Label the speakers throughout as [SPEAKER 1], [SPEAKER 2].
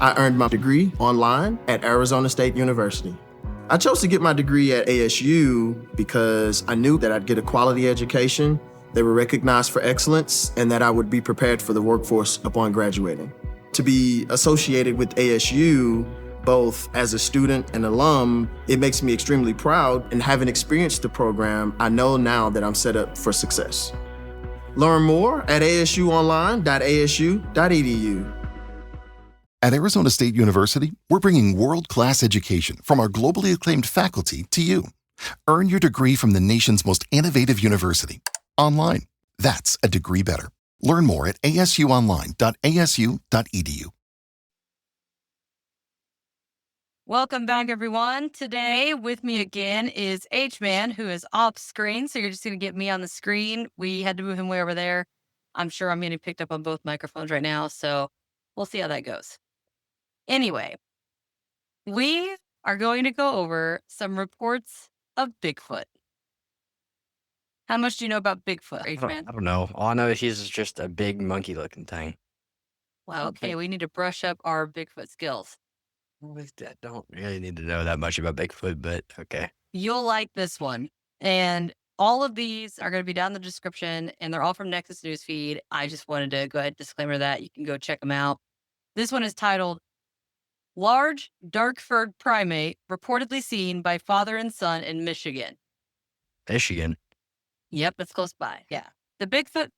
[SPEAKER 1] I earned my degree online at Arizona State University. I chose to get my degree at ASU because I knew that I'd get a quality education, they were recognized for excellence, and that I would be prepared for the workforce upon graduating. To be associated with ASU, both as a student and alum, it makes me extremely proud, and having experienced the program, I know now that I'm set up for success. Learn more at asuonline.asu.edu.
[SPEAKER 2] At Arizona State University, we're bringing world-class education from our globally acclaimed faculty to you. Earn your degree from the nation's most innovative university. Online. That's a degree better. Learn more at asuonline.asu.edu.
[SPEAKER 3] Welcome back, everyone. Today with me again is H-Man, who is off screen. So you're just going to get me on the screen. We had to move him way over there. I'm sure I'm getting picked up on both microphones right now. So we'll see how that goes. Anyway, we are going to go over some reports of Bigfoot. How much do you know about Bigfoot, H-Man?
[SPEAKER 4] I don't know. All I know is he's just a big monkey-looking thing.
[SPEAKER 3] Well, okay, we need to brush up our Bigfoot skills.
[SPEAKER 4] I don't really need to know that much about Bigfoot, but okay.
[SPEAKER 3] You'll like this one. And all of these are going to be down in the description, and they're all from Nexus Newsfeed. I just wanted to go ahead and disclaimer that. You can go check them out. This one is titled, Large Dark-Furred Primate Reportedly Seen by Father and Son in Michigan.
[SPEAKER 4] Michigan?
[SPEAKER 3] Yep, it's close by. Yeah. The Bigfoot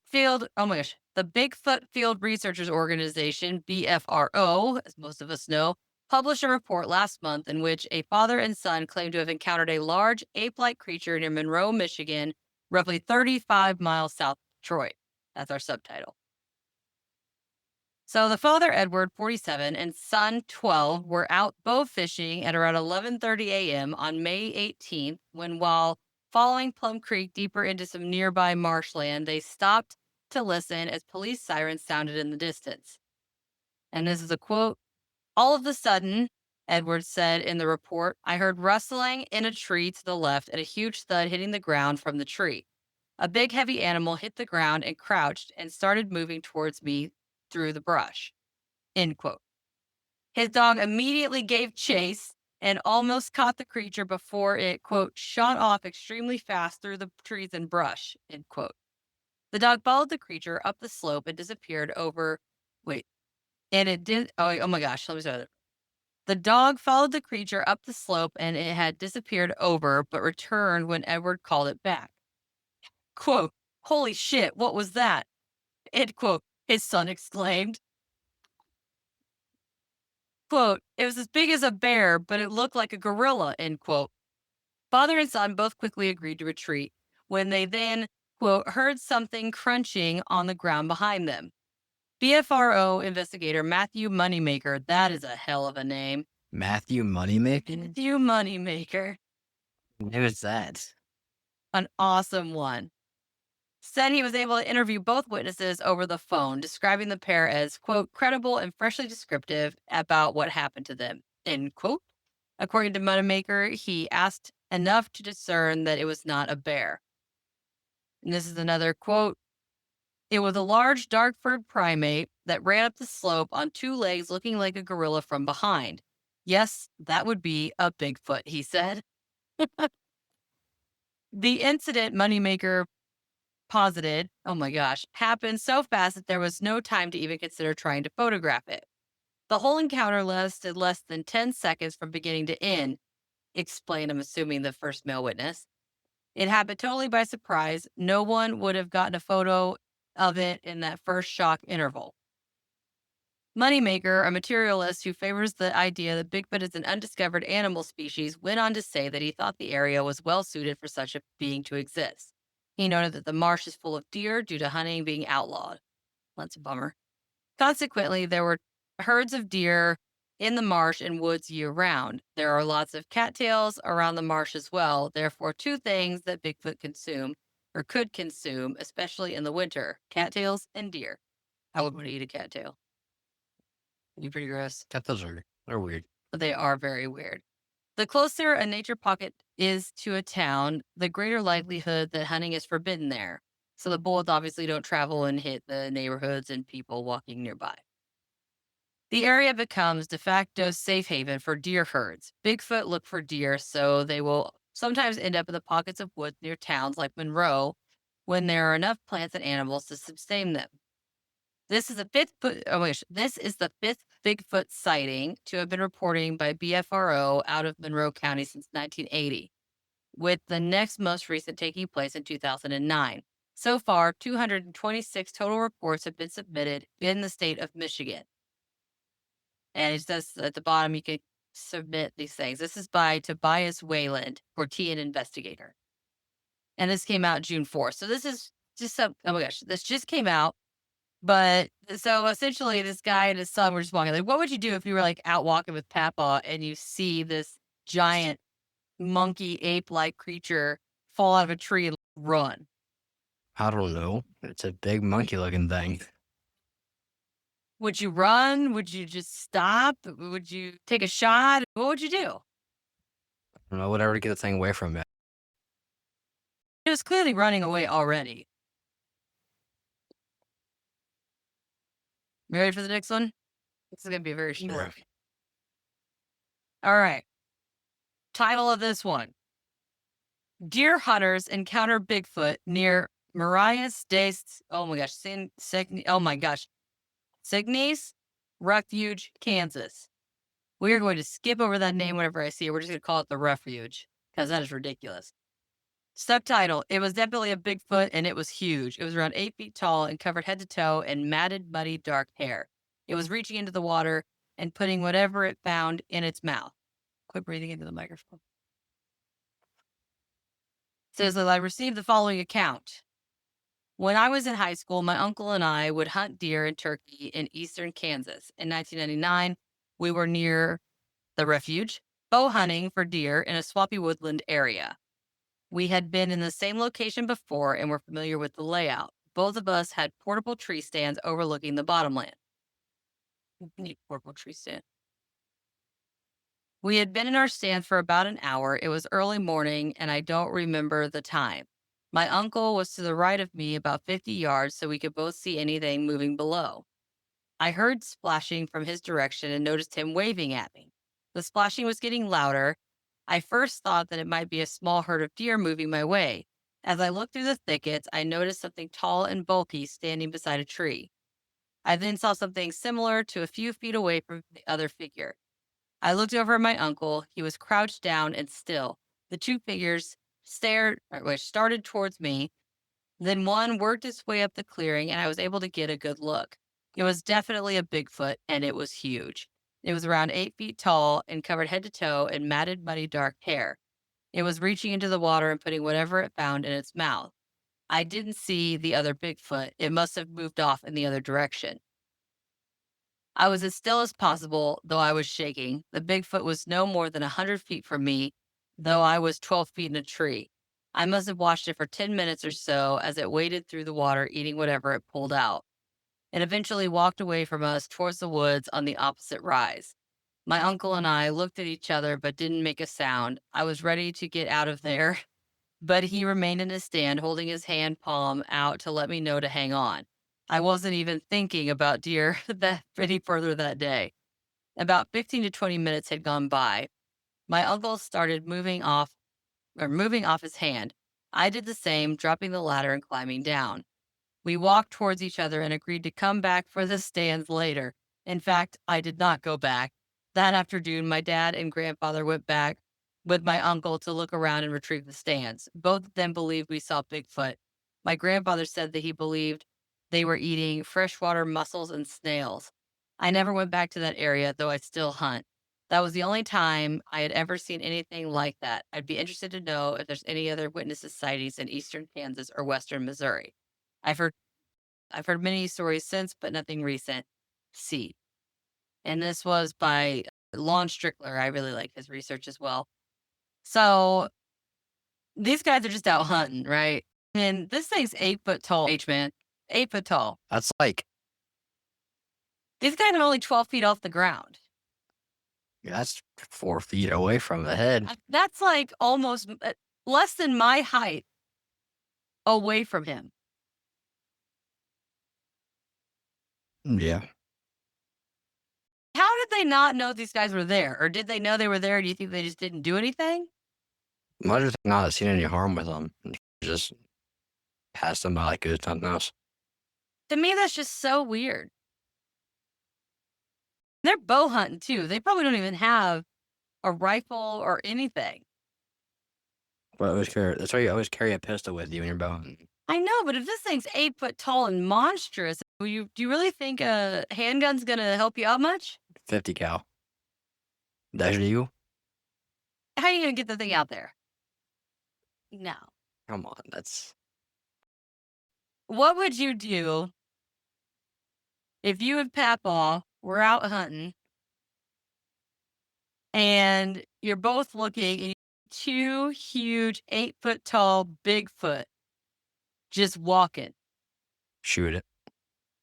[SPEAKER 3] Field Researchers Organization, BFRO, as most of us know, published a report last month in which a father and son claimed to have encountered a large ape-like creature near Monroe, Michigan, roughly 35 miles south of Detroit. That's our subtitle. So the father, Edward, 47, and son, 12, were out bow fishing at around 11:30 a.m. on May 18th when, while following Plum Creek deeper into some nearby marshland, they stopped to listen as police sirens sounded in the distance. And this is a quote. All of a sudden, Edwards said in the report, I heard rustling in a tree to the left and a huge thud hitting the ground from the tree. A big heavy animal hit the ground and crouched and started moving towards me through the brush. End quote. His dog immediately gave chase and almost caught the creature before it, quote, shot off extremely fast through the trees and brush, end quote. The dog followed the creature up the slope and disappeared over, and it did, oh my gosh, let me start. The dog followed the creature up the slope and it had disappeared over, but returned when Edward called it back. Quote, holy shit, what was that? End quote, his son exclaimed. Quote, it was as big as a bear, but it looked like a gorilla, end quote. Father and son both quickly agreed to retreat when they then, quote, heard something crunching on the ground behind them. BFRO investigator Matthew Moneymaker, that is a hell of a name.
[SPEAKER 4] Matthew Moneymaker?
[SPEAKER 3] Matthew Moneymaker.
[SPEAKER 4] Who is that?
[SPEAKER 3] An awesome one. Said he was able to interview both witnesses over the phone, describing the pair as, quote, credible and freshly descriptive about what happened to them, end quote. According to Moneymaker, he asked enough to discern that it was not a bear. And this is another quote. It was a large, dark-furred primate that ran up the slope on two legs looking like a gorilla from behind. Yes, that would be a Bigfoot, he said. The incident, Moneymaker posited, oh my gosh, happened so fast that there was no time to even consider trying to photograph it. The whole encounter lasted less than 10 seconds from beginning to end, explained, I'm assuming, the first male witness. It happened totally by surprise. No one would have gotten a photo of it in that first shock interval. Moneymaker, a materialist who favors the idea that Bigfoot is an undiscovered animal species, went on to say that he thought the area was well suited for such a being to exist. He noted that the marsh is full of deer due to hunting being outlawed. That's a bummer. Consequently, there were herds of deer in the marsh and woods year-round. There are lots of cattails around the marsh as well. Therefore, two things that Bigfoot could consume, especially in the winter, cattails and deer. I would want to eat a cattail. It'd be pretty gross.
[SPEAKER 4] Cattails are weird.
[SPEAKER 3] They are very weird. The closer a nature pocket is to a town, the greater likelihood that hunting is forbidden there. So the bullets obviously don't travel and hit the neighborhoods and people walking nearby. The area becomes de facto safe haven for deer herds. Bigfoot look for deer, so they will sometimes end up in the pockets of woods near towns like Monroe when there are enough plants and animals to sustain them. This is the fifth Bigfoot sighting to have been reported by BFRO out of Monroe County since 1980, with the next most recent taking place in 2009. So far, 226 total reports have been submitted in the state of Michigan. And it says at the bottom you can submit these things. This is by Tobias Wayland for TN Investigator. And this came out June 4th. So this is just this just came out. But so essentially, this guy and his son were just walking. Like, what would you do if you were like out walking with Papa and you see this giant monkey ape like creature fall out of a tree and run?
[SPEAKER 4] I don't know. It's a big monkey looking thing.
[SPEAKER 3] Would you run? Would you just stop? Would you take a shot? What would you do?
[SPEAKER 4] I don't know, whatever to get the thing away from it.
[SPEAKER 3] It was clearly running away already. You ready for the next one? This is going to be very short. All right. Title of this one: Deer hunters encounter Bigfoot near Marias des Signes Refuge, Kansas. We are going to skip over that name whenever I see it. We're just going to call it the Refuge because that is ridiculous. Subtitle: It was definitely a Bigfoot and it was huge. It was around 8 feet tall and covered head to toe in matted, muddy, dark hair. It was reaching into the water and putting whatever it found in its mouth. Quit breathing into the microphone. It says that I received the following account. When I was in high school, my uncle and I would hunt deer in Turkey in eastern Kansas. In 1999, we were near the Refuge, bow hunting for deer in a swampy woodland area. We had been in the same location before and were familiar with the layout. Both of us had portable tree stands overlooking the bottomland. Neat portable tree stand. We had been in our stand for about an hour. It was early morning, and I don't remember the time. My uncle was to the right of me about 50 yards, so we could both see anything moving below. I heard splashing from his direction and noticed him waving at me. The splashing was getting louder. I first thought that it might be a small herd of deer moving my way. As I looked through the thickets, I noticed something tall and bulky standing beside a tree. I then saw something similar to a few feet away from the other figure. I looked over at my uncle. He was crouched down and still. The two figures started towards me. Then one worked its way up the clearing, and I was able to get a good look. It was definitely a Bigfoot, and it was huge. It was around 8 feet tall and covered head to toe in matted, muddy, dark hair. It was reaching into the water and putting whatever it found in its mouth. I didn't see the other Bigfoot. It must have moved off in the other direction. I was as still as possible, though I was shaking. The Bigfoot was no more than 100 feet from me, though I was 12 feet in a tree. I must have watched it for 10 minutes or so as it waded through the water, eating whatever it pulled out. It eventually walked away from us towards the woods on the opposite rise. My uncle and I looked at each other but didn't make a sound. I was ready to get out of there, but he remained in his stand, holding his hand palm out to let me know to hang on. I wasn't even thinking about deer any further that day. About 15 to 20 minutes had gone by. My uncle started moving off his hand. I did the same, dropping the ladder and climbing down. We walked towards each other and agreed to come back for the stands later. In fact, I did not go back. That afternoon, my dad and grandfather went back with my uncle to look around and retrieve the stands. Both of them believed we saw Bigfoot. My grandfather said that he believed they were eating freshwater mussels and snails. I never went back to that area, though I still hunt. That was the only time I had ever seen anything like that. I'd be interested to know if there's any other witnesses sightings in eastern Kansas or western Missouri. I've heard many stories since, but nothing recent. See. And this was by Lon Strickler. I really like his research as well. So these guys are just out hunting, right? And this thing's 8 foot tall, H-man. 8 foot tall.
[SPEAKER 4] That's like,
[SPEAKER 3] These guys are only 12 feet off the ground.
[SPEAKER 4] that's 4 feet away from the head.
[SPEAKER 3] That's like almost less than my height away from him.
[SPEAKER 4] Yeah.
[SPEAKER 3] did they not know these guys were there? Or did they know they were there? Do you think they just didn't do anything?
[SPEAKER 4] Might have not seen any harm with them. Just passed them by like it was something else.
[SPEAKER 3] To me, that's just so weird. They're bow hunting too. They probably don't even have a rifle or anything.
[SPEAKER 4] But that's why you always carry a pistol with you in your bow.
[SPEAKER 3] I know, but if this thing's 8 foot tall and monstrous, do you really think a handgun's gonna help you out much?
[SPEAKER 4] 50 cal. That's you?
[SPEAKER 3] How are you gonna get the thing out there? No.
[SPEAKER 4] Come on, that's
[SPEAKER 3] What would you do if you and Papaw were out hunting and you're both looking and two huge 8 foot tall Bigfoot just walking?
[SPEAKER 4] shoot it.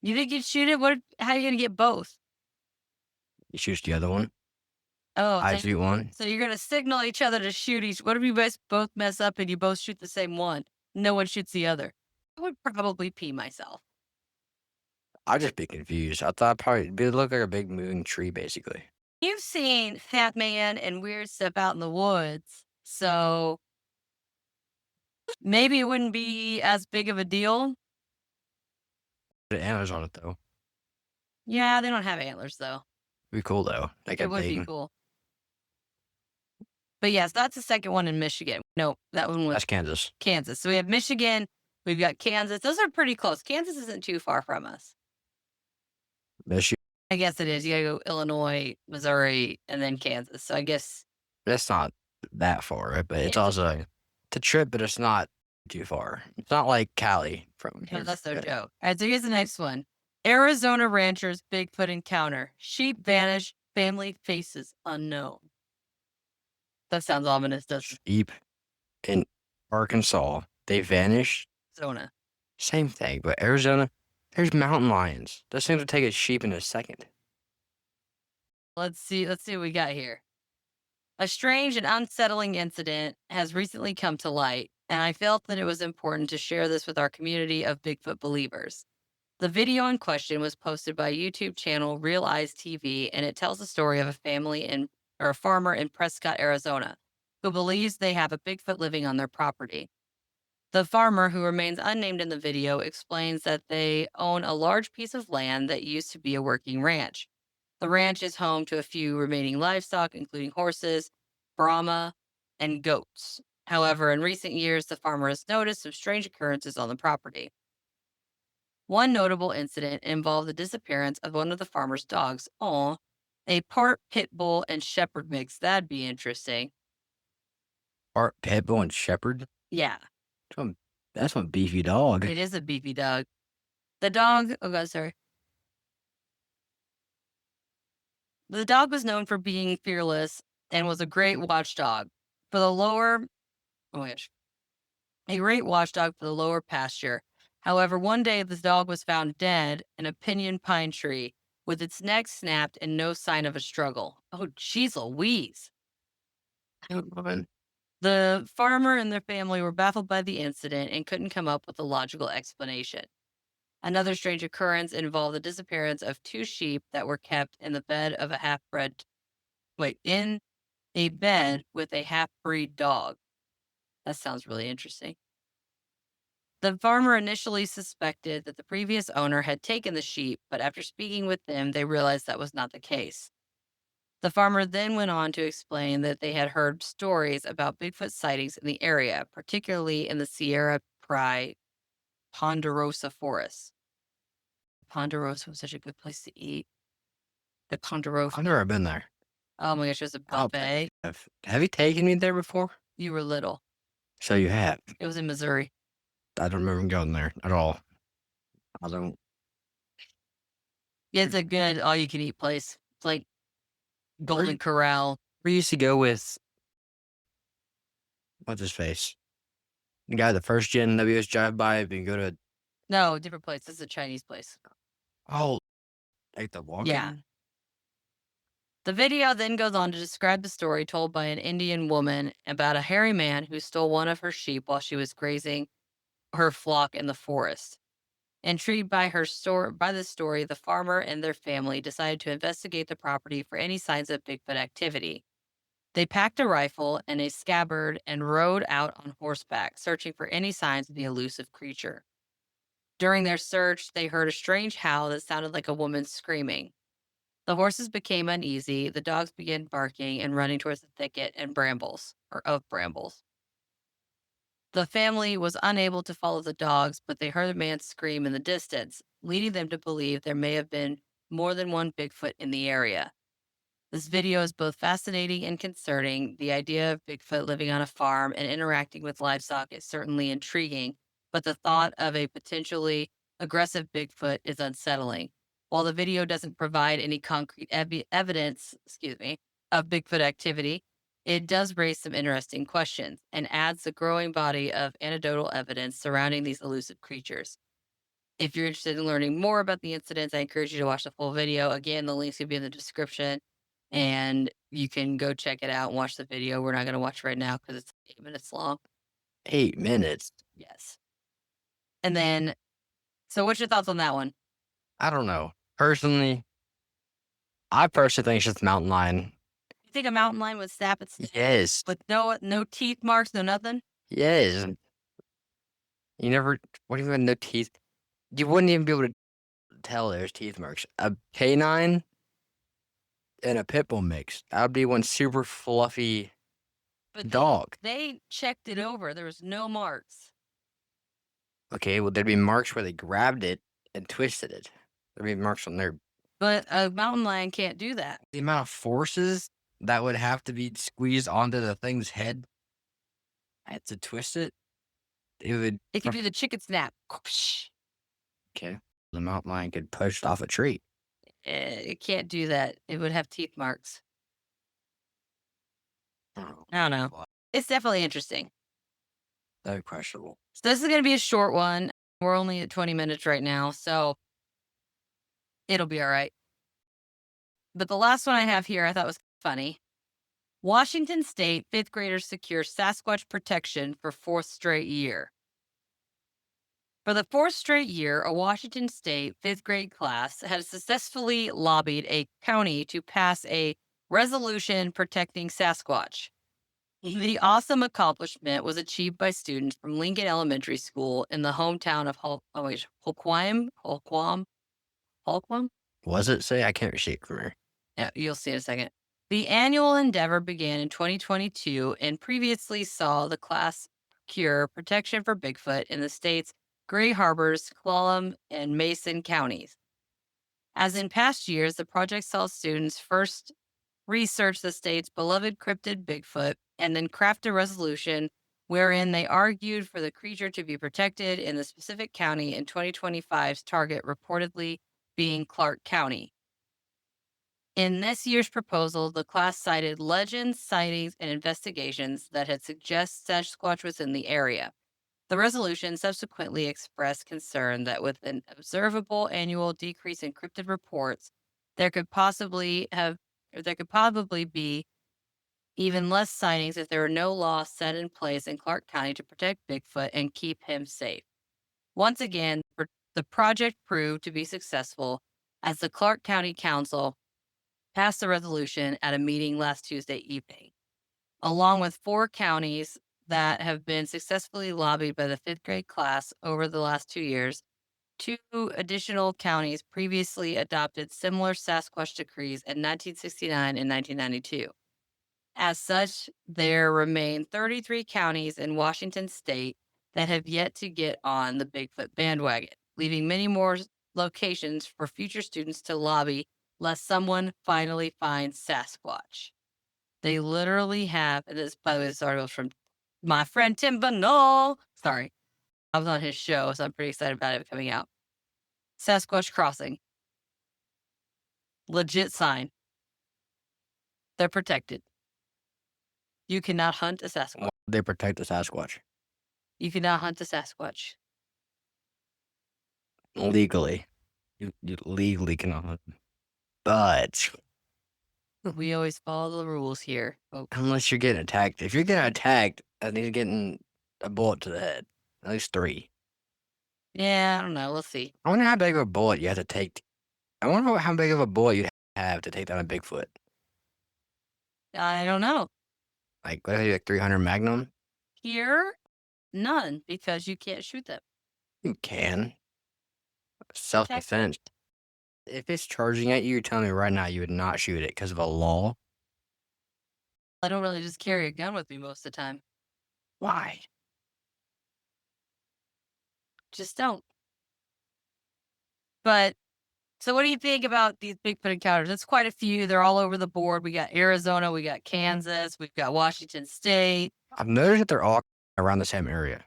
[SPEAKER 3] You think you'd shoot it? How are you gonna get both?
[SPEAKER 4] You shoot the other one.
[SPEAKER 3] Oh,
[SPEAKER 4] I shoot one.
[SPEAKER 3] so you're gonna signal each other to shoot each. What if you guys both mess up and you both shoot the same one? No one shoots the other. I would probably pee myself.
[SPEAKER 4] I'd just be confused. I thought it'd look like a big moving tree, basically.
[SPEAKER 3] You've seen Fat Man and weird stuff out in the woods, so maybe it wouldn't be as big of a deal.
[SPEAKER 4] The antlers on it though.
[SPEAKER 3] Yeah, they don't have antlers though.
[SPEAKER 4] It'd be cool though. Like
[SPEAKER 3] It
[SPEAKER 4] a
[SPEAKER 3] would be
[SPEAKER 4] big.
[SPEAKER 3] cool. But yes, that's the second one in Michigan. No, that one was
[SPEAKER 4] That's Kansas.
[SPEAKER 3] Kansas. So we have Michigan, we've got Kansas. Those are pretty close. Kansas isn't too far from us.
[SPEAKER 4] Michigan.
[SPEAKER 3] I guess it is. You gotta go Illinois, Missouri, and then Kansas. So I guess
[SPEAKER 4] That's not that far, right? But it's
[SPEAKER 3] Yeah.
[SPEAKER 4] also it's a trip, but it's not too far. It's not like Cali from
[SPEAKER 3] no,
[SPEAKER 4] here.
[SPEAKER 3] that's no joke. All right, so here's the next one. Arizona ranchers Bigfoot encounter. Sheep vanish, family faces unknown. That sounds ominous, doesn't it?
[SPEAKER 4] Sheep in Arkansas, they vanished.
[SPEAKER 3] Arizona.
[SPEAKER 4] Same thing, but Arizona, there's mountain lions. Those things would take a sheep in a second.
[SPEAKER 3] Let's see what we got here. A strange and unsettling incident has recently come to light, and I felt that it was important to share this with our community of Bigfoot believers. The video in question was posted by YouTube channel Real Eyes TV, and it tells the story of a a farmer in Prescott, Arizona, who believes they have a Bigfoot living on their property. The farmer, who remains unnamed in the video, explains that they own a large piece of land that used to be a working ranch. The ranch is home to a few remaining livestock, including horses, Brahma, and goats. However, in recent years, the farmer has noticed some strange occurrences on the property. One notable incident involved the disappearance of one of the farmer's dogs. Oh, a part pit bull and shepherd mix. That'd be interesting.
[SPEAKER 4] Art Pitbull and Shepherd.
[SPEAKER 3] Yeah,
[SPEAKER 4] That's one beefy dog.
[SPEAKER 3] it is a beefy dog. The dog, oh God, sorry. The dog was known for being fearless and was a great watchdog for the lower, oh my gosh, a great watchdog for the lower pasture. However, one day the dog was found dead in a pinyon pine tree with its neck snapped and no sign of a struggle. Oh, jeez Louise. The farmer and their family were baffled by the incident and couldn't come up with a logical explanation. Another strange occurrence involved the disappearance of two sheep that were kept in the bed of in a bed with a half-breed dog. That sounds really interesting. The farmer initially suspected that the previous owner had taken the sheep, but after speaking with them, they realized that was not the case. The farmer then went on to explain that they had heard stories about Bigfoot sightings in the area, particularly in the Sierra Ponderosa forest. Ponderosa was such a good place to eat. The Ponderosa.
[SPEAKER 4] I've never been there.
[SPEAKER 3] Oh my gosh, it was a
[SPEAKER 4] I'll
[SPEAKER 3] buffet.
[SPEAKER 4] Have you taken me there before?
[SPEAKER 3] You were little.
[SPEAKER 4] So you have.
[SPEAKER 3] It was in Missouri.
[SPEAKER 4] I don't remember going there at all. I don't.
[SPEAKER 3] Yeah, it's a good all-you-can-eat place. It's like Golden Corral.
[SPEAKER 4] We used to go with what's his face? The guy, the first gen that we always drive by and go to.
[SPEAKER 3] No, different place. This is a Chinese place.
[SPEAKER 4] Oh, like the walking.
[SPEAKER 3] Yeah. The video then goes on to describe the story told by an Indian woman about a hairy man who stole one of her sheep while she was grazing her flock in the forest. Intrigued by this story, the farmer and their family decided to investigate the property for any signs of Bigfoot activity. They packed a rifle and a scabbard and rode out on horseback, searching for any signs of the elusive creature. During their search, they heard a strange howl that sounded like a woman screaming. The horses became uneasy, the dogs began barking and running towards the thicket and brambles. The family was unable to follow the dogs, but they heard a man scream in the distance, leading them to believe there may have been more than one Bigfoot in the area. This video is both fascinating and concerning. The idea of Bigfoot living on a farm and interacting with livestock is certainly intriguing, but the thought of a potentially aggressive Bigfoot is unsettling. While the video doesn't provide any concrete evidence, of Bigfoot activity, it does raise some interesting questions and adds a growing body of anecdotal evidence surrounding these elusive creatures. If you're interested in learning more about the incidents, I encourage you to watch the full video. Again, the links will be in the description and you can go check it out and watch the video. We're not going to watch right now because it's 8 minutes long.
[SPEAKER 4] 8 minutes?
[SPEAKER 3] Yes. And then, so what's your thoughts on that one?
[SPEAKER 4] I don't know. I personally think it's just mountain lion.
[SPEAKER 3] You think a mountain lion would snap its neck?
[SPEAKER 4] Yes.
[SPEAKER 3] With no teeth marks, no nothing?
[SPEAKER 4] Yes. What do you mean no teeth? You wouldn't even be able to tell there's teeth marks. A canine and a pit bull mix. That would be one super fluffy dog.
[SPEAKER 3] They checked it over. There was no marks.
[SPEAKER 4] Okay, well, there'd be marks where they grabbed it and twisted it. There'd be marks on there.
[SPEAKER 3] But a mountain lion can't do that.
[SPEAKER 4] The amount of forces that would have to be squeezed onto the thing's head to twist it,
[SPEAKER 3] It could do the chicken snap.
[SPEAKER 4] Okay. The mountain lion could push it off a tree.
[SPEAKER 3] It can't do that. It would have teeth marks. I don't know. It's definitely interesting.
[SPEAKER 4] Very questionable.
[SPEAKER 3] So this is going to be a short one. We're only at 20 minutes right now, so it'll be all right. But the last one I have here I thought was funny. Washington State fifth graders secure Sasquatch protection for fourth straight year. For the fourth straight year, a Washington State fifth grade class has successfully lobbied a county to pass a resolution protecting Sasquatch. The awesome accomplishment was achieved by students from Lincoln Elementary School in the hometown of Holquam.
[SPEAKER 4] Was it? Say, I can't see it from here.
[SPEAKER 3] Yeah, you'll see in a second. The annual endeavor began in 2022 and previously saw the class procure protection for Bigfoot in the state's Gray Harbors, Clallam, and Mason counties. As in past years, the project saw students first research the state's beloved cryptid Bigfoot and then craft a resolution wherein they argued for the creature to be protected in the specific county in 2025's target reportedly being Clark County. In this year's proposal, the class cited legends, sightings, and investigations that had suggested Sasquatch was in the area. The resolution subsequently expressed concern that with an observable annual decrease in cryptid reports, there could possibly be even less sightings if there were no laws set in place in Clark County to protect Bigfoot and keep him safe. Once again, the project proved to be successful as the Clark County Council passed the resolution at a meeting last Tuesday evening. Along with 4 counties that have been successfully lobbied by the fifth grade class over the last 2 years, 2 additional counties previously adopted similar Sasquatch decrees in 1969 and 1992. As such, there remain 33 counties in Washington state that have yet to get on the Bigfoot bandwagon, leaving many more locations for future students to lobby lest someone finally finds Sasquatch. They literally have, and this, by the way, this article is from my friend Tim Banal. Sorry, I was on his show, so I'm pretty excited about it coming out. Sasquatch Crossing. Legit sign. They're protected. You cannot hunt a Sasquatch.
[SPEAKER 4] They protect the Sasquatch.
[SPEAKER 3] You cannot hunt a Sasquatch.
[SPEAKER 4] Legally. You legally cannot hunt them. But
[SPEAKER 3] We always follow the rules here, folks.
[SPEAKER 4] unless you're getting attacked. If you're getting attacked, I think you're getting a bullet to the head. At least 3.
[SPEAKER 3] Yeah, I don't know. Let's see.
[SPEAKER 4] I wonder how big of a bullet you have to take. I wonder how big of a bullet you'd have to take down a Bigfoot.
[SPEAKER 3] I don't know.
[SPEAKER 4] Like, what, like 300 Magnum?
[SPEAKER 3] Here, none, because you can't shoot them.
[SPEAKER 4] You can. Self-defense. If it's charging at you, you're telling me right now you would not shoot it because of a law?
[SPEAKER 3] I don't really just carry a gun with me most of the time.
[SPEAKER 4] Why?
[SPEAKER 3] Just don't. But so what do you think about these Bigfoot encounters? It's quite a few. They're all over the board. We got Arizona, we got Kansas, we've got Washington State.
[SPEAKER 4] I've noticed that they're all around the same area.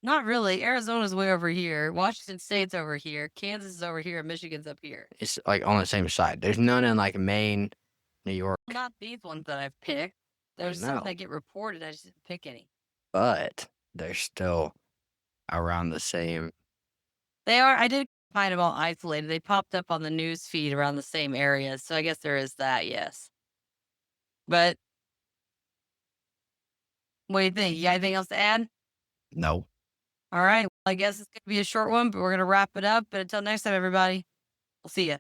[SPEAKER 3] Not really. Arizona's way over here. Washington State's over here. Kansas is over here. And Michigan's up here.
[SPEAKER 4] It's like on the same side. There's none in like Maine, New York,
[SPEAKER 3] Not these ones that I've picked. There's some
[SPEAKER 4] know.
[SPEAKER 3] that get reported. I just didn't pick any.
[SPEAKER 4] but they're still around the same.
[SPEAKER 3] They are. I did find them all isolated. They popped up on the news feed around the same areas. So I guess there is that, yes. But what do you think? You got anything else to add?
[SPEAKER 4] No.
[SPEAKER 3] All right. Well, I guess it's going to be a short one, but we're going to wrap it up. But until next time, everybody, we'll see you.